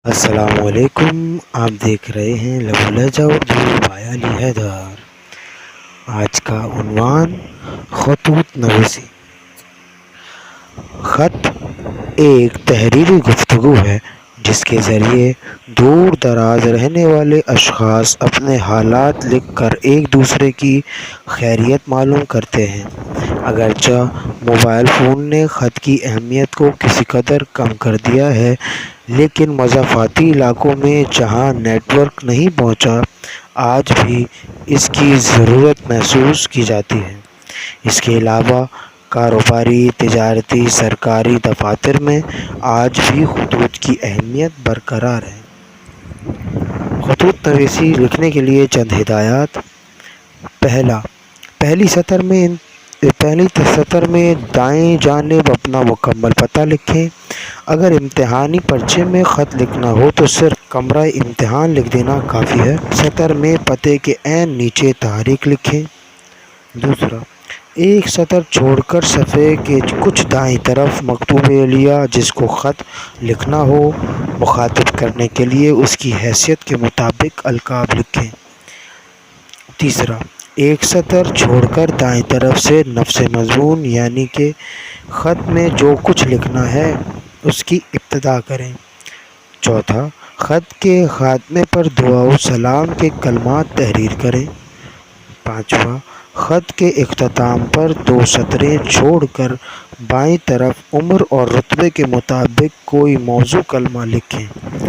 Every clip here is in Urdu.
السلام علیکم، آپ دیکھ رہے ہیں لہو لہجہ اردو بائی علی حیدر۔ آج کا عنوان خطوط نویسی۔ خط ایک تحریری گفتگو ہے جس کے ذریعے دور دراز رہنے والے اشخاص اپنے حالات لکھ کر ایک دوسرے کی خیریت معلوم کرتے ہیں۔ اگرچہ موبائل فون نے خط کی اہمیت کو کسی قدر کم کر دیا ہے، لیکن مضافاتی علاقوں میں جہاں نیٹ ورک نہیں پہنچا، آج بھی اس کی ضرورت محسوس کی جاتی ہے۔ اس کے علاوہ کاروباری، تجارتی، سرکاری دفاتر میں آج بھی خطوط کی اہمیت برقرار ہے۔ خطوط نویسی لکھنے کے لیے چند ہدایات۔ پہلی سطر میں دائیں جانب اپنا مکمل پتہ لکھیں۔ اگر امتحانی پرچے میں خط لکھنا ہو تو صرف کمرہ امتحان لکھ دینا کافی ہے۔ سطر میں پتے کے عین نیچے تاریخ لکھیں۔ دوسرا، ایک سطر چھوڑ کر صفحے کے کچھ دائیں طرف مکتوب علیہ جس کو خط لکھنا ہو مخاطب کرنے کے لیے اس کی حیثیت کے مطابق القاب لکھیں۔ تیسرا، ایک سطر چھوڑ کر دائیں طرف سے نفس مضمون یعنی کہ خط میں جو کچھ لکھنا ہے اس کی ابتدا کریں۔ چوتھا، خط کے خاتمے پر دعا و سلام کے کلمات تحریر کریں۔ پانچواں، خط کے اختتام پر 2 سطریں چھوڑ کر بائیں طرف عمر اور رتبے کے مطابق کوئی موضوع کلمہ لکھیں۔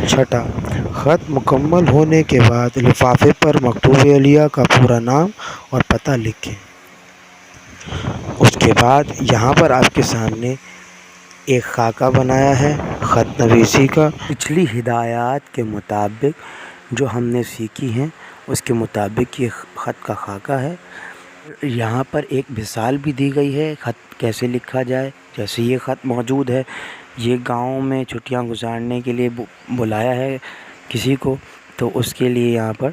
چھٹا، خط مکمل ہونے کے بعد لفافے پر مکتوب علیہ کا پورا نام اور پتہ لکھیں۔ اس کے بعد یہاں پر آپ کے سامنے ایک خاکہ بنایا ہے خط نویسی کا۔ پچھلی ہدایات کے مطابق جو ہم نے سیکھی ہیں اس کے مطابق یہ خط کا خاکہ ہے۔ یہاں پر ایک مثال بھی دی گئی ہے خط کیسے لکھا جائے۔ جیسے یہ خط موجود ہے، یہ گاؤں میں چھٹیاں گزارنے کے لیے بلایا ہے کسی کو، تو اس کے لیے یہاں پر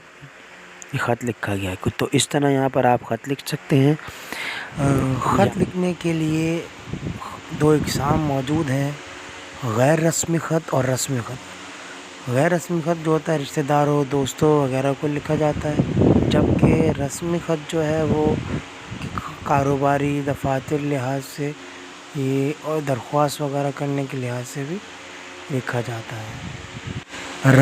یہ خط لکھا گیا ہے۔ تو اس طرح یہاں پر آپ خط لکھ سکتے ہیں۔ خط لکھنے کے لیے 2 اقسام موجود ہیں، غیر رسمی خط اور رسمی خط۔ غیر رسمی خط جو ہوتا ہے رشتہ داروں، دوستوں وغیرہ کو لکھا جاتا ہے، جبکہ رسمی خط جو ہے وہ کاروباری دفاتر لحاظ سے یہ اور درخواست وغیرہ کرنے کے لحاظ سے بھی لکھا جاتا ہے۔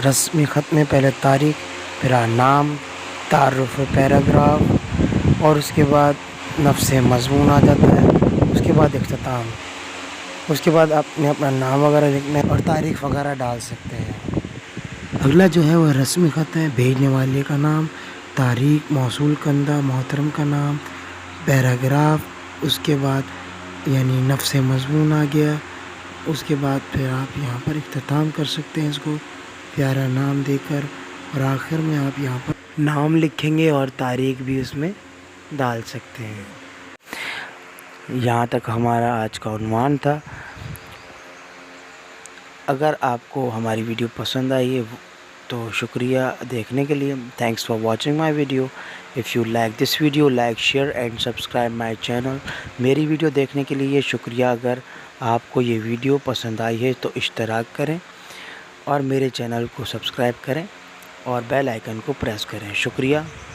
رسمی خط میں پہلے تاریخ، پھر نام، تعارف، پیراگراف اور اس کے بعد نفس مضمون آ جاتا ہے، اس کے بعد اختتام، اس کے بعد آپ نے اپنا نام وغیرہ لکھنا ہے اور تاریخ وغیرہ ڈال سکتے ہیں۔ اگلا جو ہے وہ رسمی خط ہے، بھیجنے والے کا نام، تاریخ، موصول کنندہ محترم کا نام، پیراگراف، اس کے بعد یعنی نفس مضمون آ گیا، اس کے بعد پھر آپ یہاں پر اختتام کر سکتے ہیں اس کو پیارا نام دے کر، اور آخر میں آپ یہاں پر نام لکھیں گے اور تاریخ بھی اس میں ڈال سکتے ہیں۔ یہاں تک ہمارا آج کا عنوان تھا۔ اگر آپ کو ہماری ویڈیو پسند آئی ہے تو شکریہ دیکھنے کے لیے۔ Thanks for watching my video. If you like this video, like, share and subscribe my channel. میری ویڈیو دیکھنے کے لیے شکریہ۔ اگر آپ کو یہ ویڈیو پسند آئی ہے تو اشتراک کریں اور میرے چینل کو سبسکرائب کریں اور بیل آئیکن کو پریس کریں۔ شکریہ۔